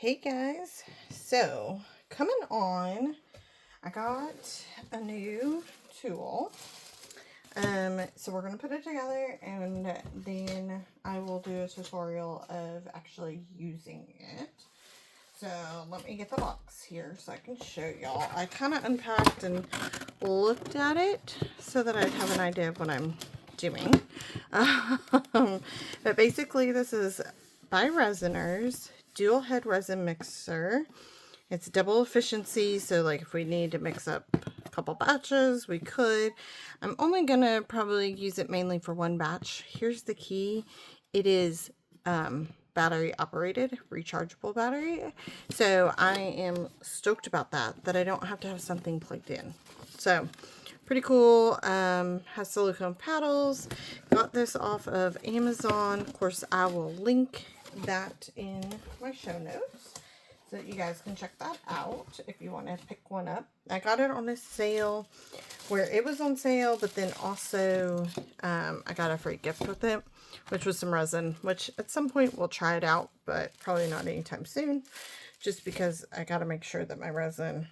Hey guys, so coming on, I got a new tool. So we're going to put it together and then I will do a tutorial of actually using it. So let me get the box here so I can show y'all. I kind of unpacked and looked at it so that I'd have an idea of what I'm doing. But basically this is by Resiners, dual head resin mixer. It's double efficiency, so like if we need to mix up a couple batches, we could. I'm only gonna probably use it mainly for one batch. Here's the key. It is battery operated, rechargeable battery. So I am stoked about that I don't have to have something plugged in. So pretty cool. Has silicone paddles. Got this off of Amazon. Of course, I will link that in my show notes so that you guys can check that out if you want to pick one up. I got it on a sale where it was on sale, but then also I got a free gift with it, which was some resin, which at some point we'll try it out, but probably not anytime soon, just because I got to make sure that my resin,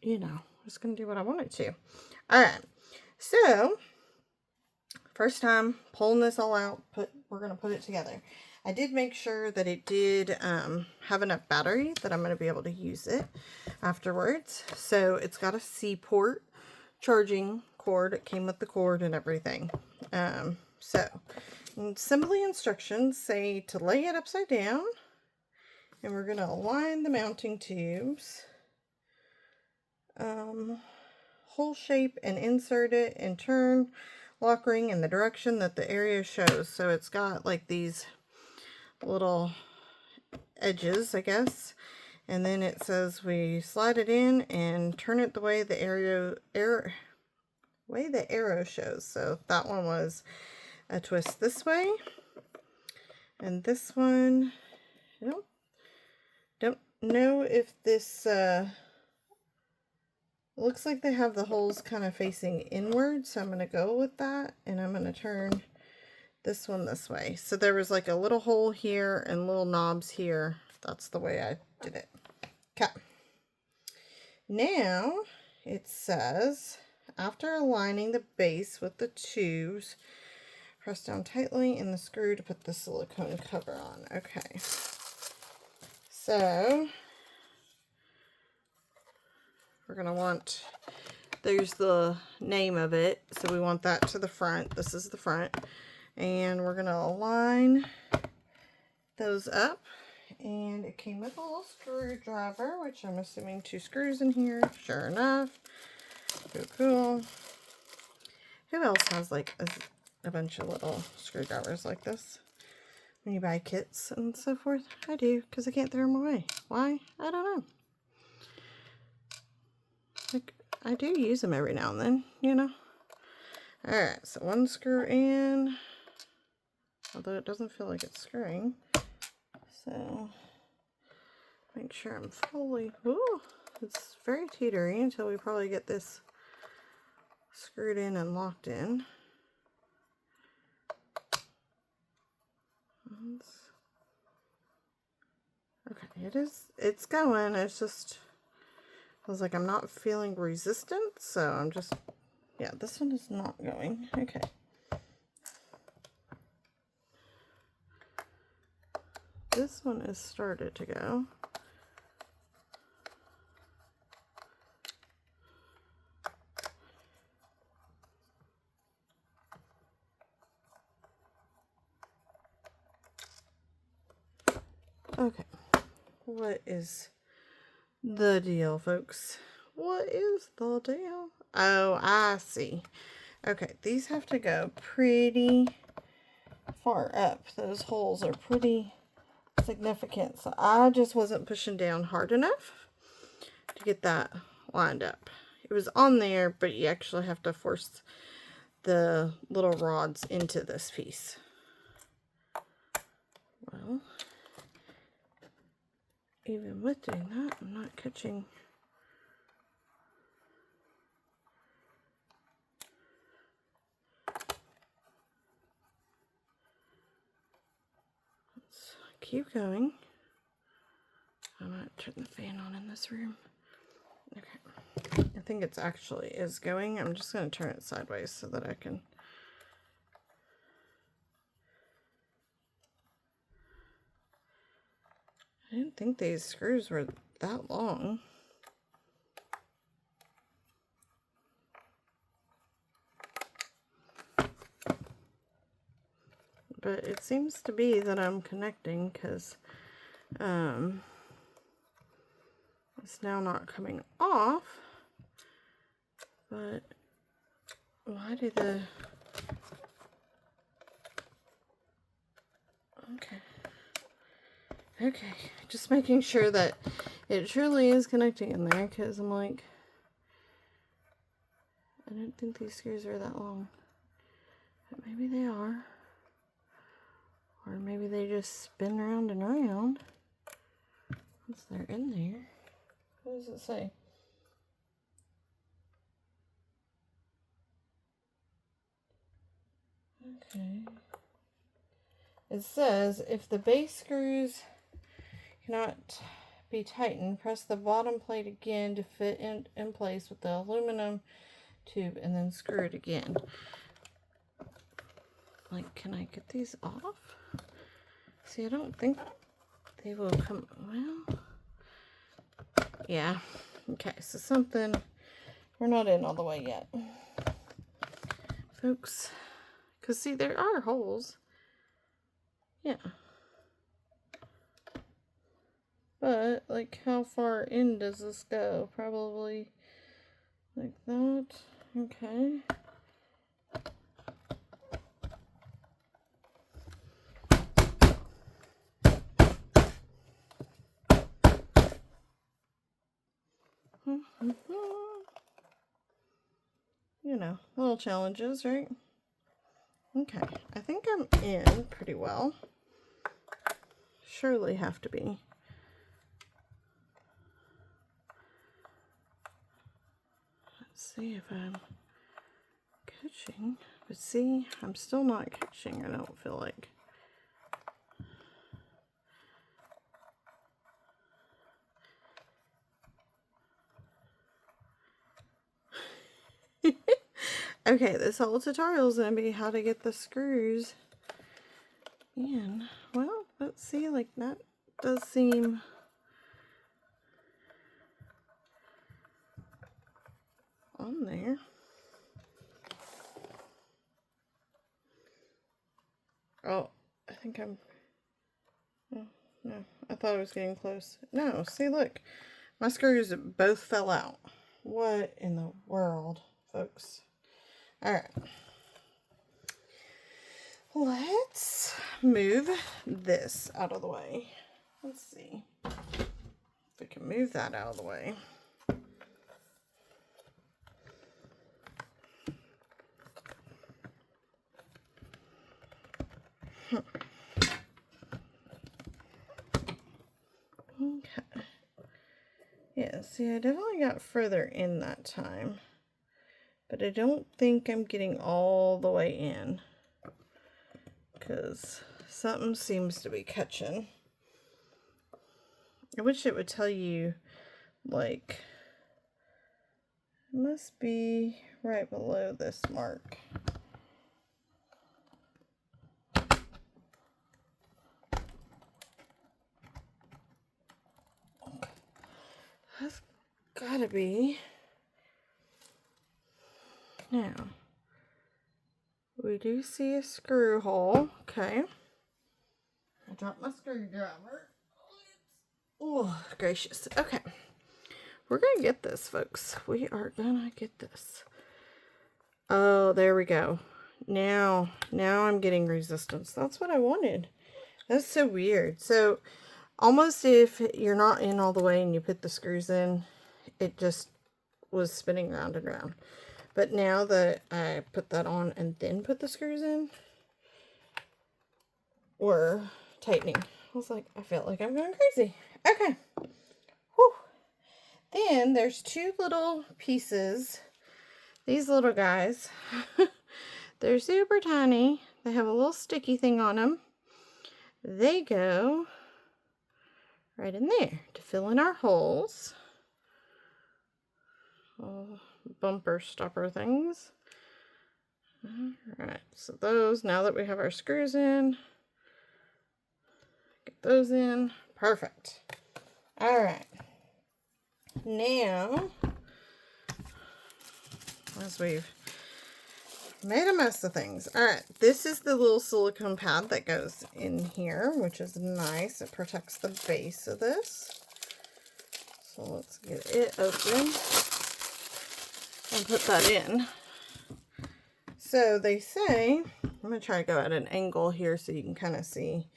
you know, is going to do what I want it to. All right, so first time pulling this all out, we're going to put it together. I did make sure that it did have enough battery that I'm going to be able to use it afterwards. So it's got a C-port charging cord. It came with the cord and everything. Assembly instructions say to lay it upside down, and we're going to align the mounting tubes, hole shape and insert it, and turn lock ring in the direction that the area shows. So it's got like these little edges, I guess, and then it says we slide it in and turn it the way the arrow shows. So that one was a twist this way, and this one, I don't know if this looks like they have the holes kind of facing inward, so I'm going to go with that, and I'm going to turn this one this way. So there was like a little hole here and little knobs here. That's the way I did it. Okay. Now it says, after aligning the base with the tubes, press down tightly in the screw to put the silicone cover on. Okay. So we're going to want, there's the name of it. So we want that to the front. This is the front. And we're going to align those up. And it came with a little screwdriver, which I'm assuming 2 screws in here. Sure enough. Cool. Who else has like a bunch of little screwdrivers like this when you buy kits and so forth? I do, because I can't throw them away. Why? I don't know. Like, I do use them every now and then, you know. Alright, so one screw in. Although it doesn't feel like it's screwing. So, make sure I'm fully, ooh, it's very teetery until we probably get this screwed in and locked in. Okay, it's going, it's just, I was like, I'm not feeling resistant, so I'm just, yeah, this one is not going. Okay. This one is started to go. Okay, what is the deal, folks? What is the deal? Oh, I see. Okay, these have to go pretty far up. Those holes are pretty significant, so I just wasn't pushing down hard enough to get that lined up. It was on there, but you actually have to force the little rods into this piece. Well, even with doing that, I'm not catching. Let's keep going. turn the fan on in this room. Okay. I think it's actually is going. I'm just going to turn it sideways so that I can. I didn't think these screws were that long. But it seems to be that I'm connecting because it's now not coming off. But why do the... Okay, just making sure that it truly is connecting in there, because I'm like, I don't think these screws are that long. But maybe they are. Or maybe they just spin round and round once they're in there. What does it say? Okay. It says, if the base screws cannot be tightened, press the bottom plate again to fit in place with the aluminum tube and then screw it again. Like, can I get these off? See, I don't think they will come, well, yeah. Okay, so something, we're not in all the way yet, folks. Because, see, there are holes. Yeah. But, like, how far in does this go? Probably like that. Okay. You know, little challenges, right? Okay, I think I'm in pretty well. Surely have to be. Let's see if I'm catching. But see, I'm still not catching, I don't feel like. Okay, this whole tutorial is going to be how to get the screws in. Well, let's see, like that does seem on there. Oh, I think I'm, oh, no, I thought I was getting close. No, see, look, my screws both fell out. What in the world, folks? All right. Let's move this out of the way. Let's see if we can move that out of the way. Okay. Yeah, see, I definitely got further in that time. But I don't think I'm getting all the way in. Because something seems to be catching. I wish it would tell you, like, it must be right below this mark. That's gotta be. Now, we do see a screw hole. Okay. I dropped my screwdriver. Oh, gracious. Okay. We're going to get this, folks. We are going to get this. Oh, there we go. Now I'm getting resistance. That's what I wanted. That's so weird. So, almost if you're not in all the way and you put the screws in, it just was spinning round and round. But now that I put that on and then put the screws in, we're tightening. I was like, I felt like I'm going crazy. Okay. Whew. Then there's two little pieces. These little guys. They're super tiny. They have a little sticky thing on them. They go right in there to fill in our holes. Bumper stopper things. Alright, so those, now that we have our screws in, get those in. Perfect. Alright. Now, as we've made a mess of things. Alright, this is the little silicone pad that goes in here, which is nice. It protects the base of this. So let's get it open and put that in. So they say, I'm going to try to go at an angle here so you can kind of see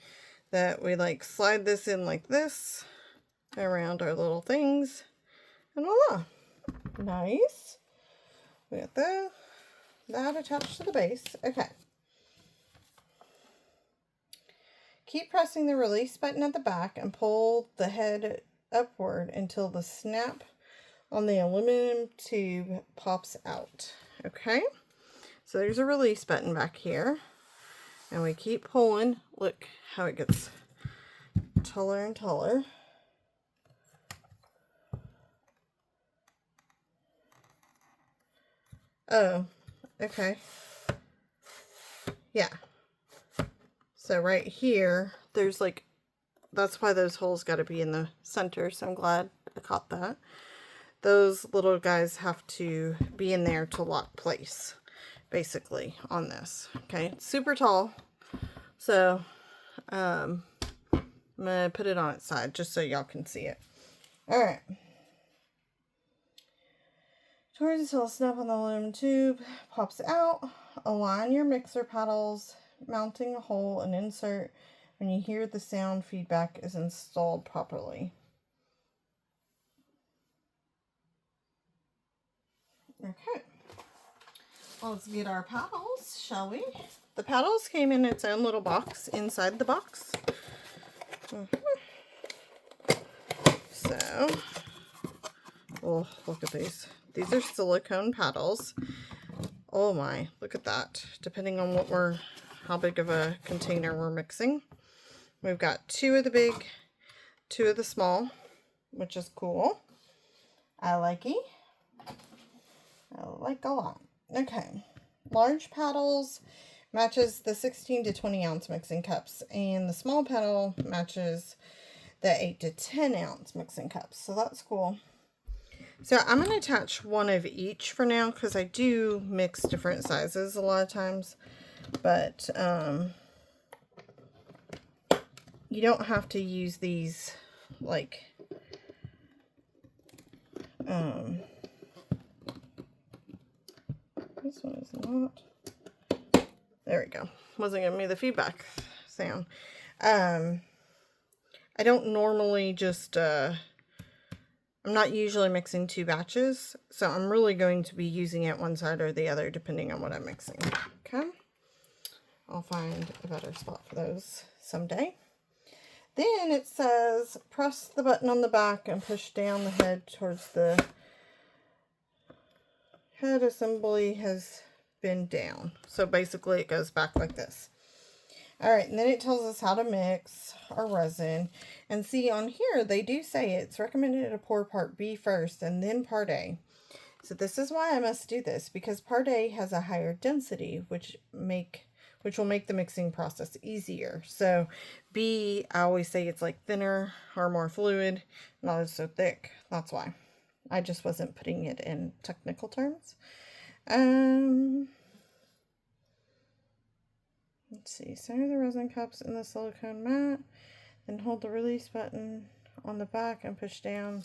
that we like slide this in like this around our little things, and voila, nice. We got that attached to the base. Okay. Keep pressing the release button at the back and pull the head upward until the snap on the aluminum tube pops out. Okay. So there's a release button back here, and we keep pulling. Look how it gets taller and taller. Oh, okay. Yeah. So right here, there's like, that's why those holes got to be in the center, so I'm glad I caught that. Those little guys have to be in there to lock place, basically, on this. Okay, it's super tall, so I'm gonna put it on its side just so y'all can see it. All right. Towards the tail snap on the aluminum tube pops out. Align your mixer paddles, mounting a hole and insert when you hear the sound feedback is installed properly. Okay, let's get our paddles, shall we? The paddles came in its own little box inside the box. So, oh, look at these. These are silicone paddles. Oh my, look at that. Depending on what how big of a container we're mixing. We've got 2 of the big, 2 of the small, which is cool. I like it. I like a lot. Okay, large paddles matches the 16 to 20 ounce mixing cups, and the small paddle matches the 8 to 10 ounce mixing cups. So that's cool. So I'm going to attach one of each for now because I do mix different sizes a lot of times, but you don't have to use these like this one is not. There we go. Wasn't giving me the feedback sound. I don't normally just I'm not usually mixing 2 batches, so I'm really going to be using it one side or the other depending on what I'm mixing. Okay. I'll find a better spot for those someday. Then it says press the button on the back and push down the head towards the head assembly has been down. So basically it goes back like this. Alright, and then it tells us how to mix our resin. And see on here, they do say it's recommended to pour part B first and then part A. So this is why I must do this, because part A has a higher density, which will make the mixing process easier. So B, I always say it's like thinner or more fluid, not as so thick. That's why. I just wasn't putting it in technical terms. Let's see, center the resin cups in the silicone mat, then hold the release button on the back and push down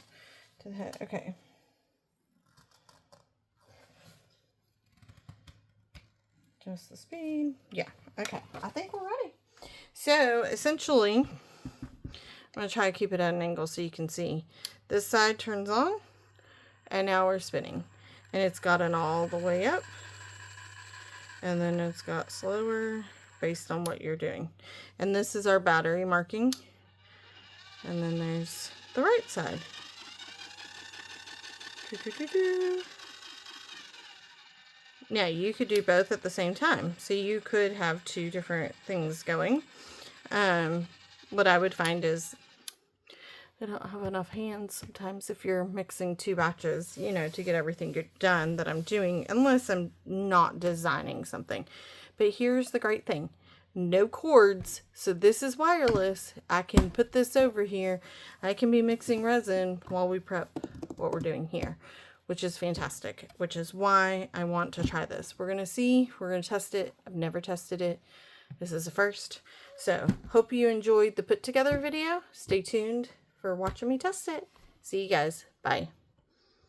to the head. Okay. Just the speed. Yeah, okay. I think we're ready. So, essentially, I'm going to try to keep it at an angle so you can see. This side turns on, and now we're spinning. And it's gotten all the way up. And then it's got slower based on what you're doing. And this is our battery marking. And then there's the right side. Now, you could do both at the same time. So you could have 2 different things going. What I would find is I don't have enough hands sometimes if you're mixing 2 batches, you know, to get everything done that I'm doing, unless I'm not designing something. But here's the great thing. No cords, so this is wireless. I can put this over here. I can be mixing resin while we prep what we're doing here, which is fantastic, which is why I want to try this. We're going to see, we're going to test it. I've never tested it. This is a first. So hope you enjoyed the put together video. Stay tuned for watching me test it. See you guys. Bye.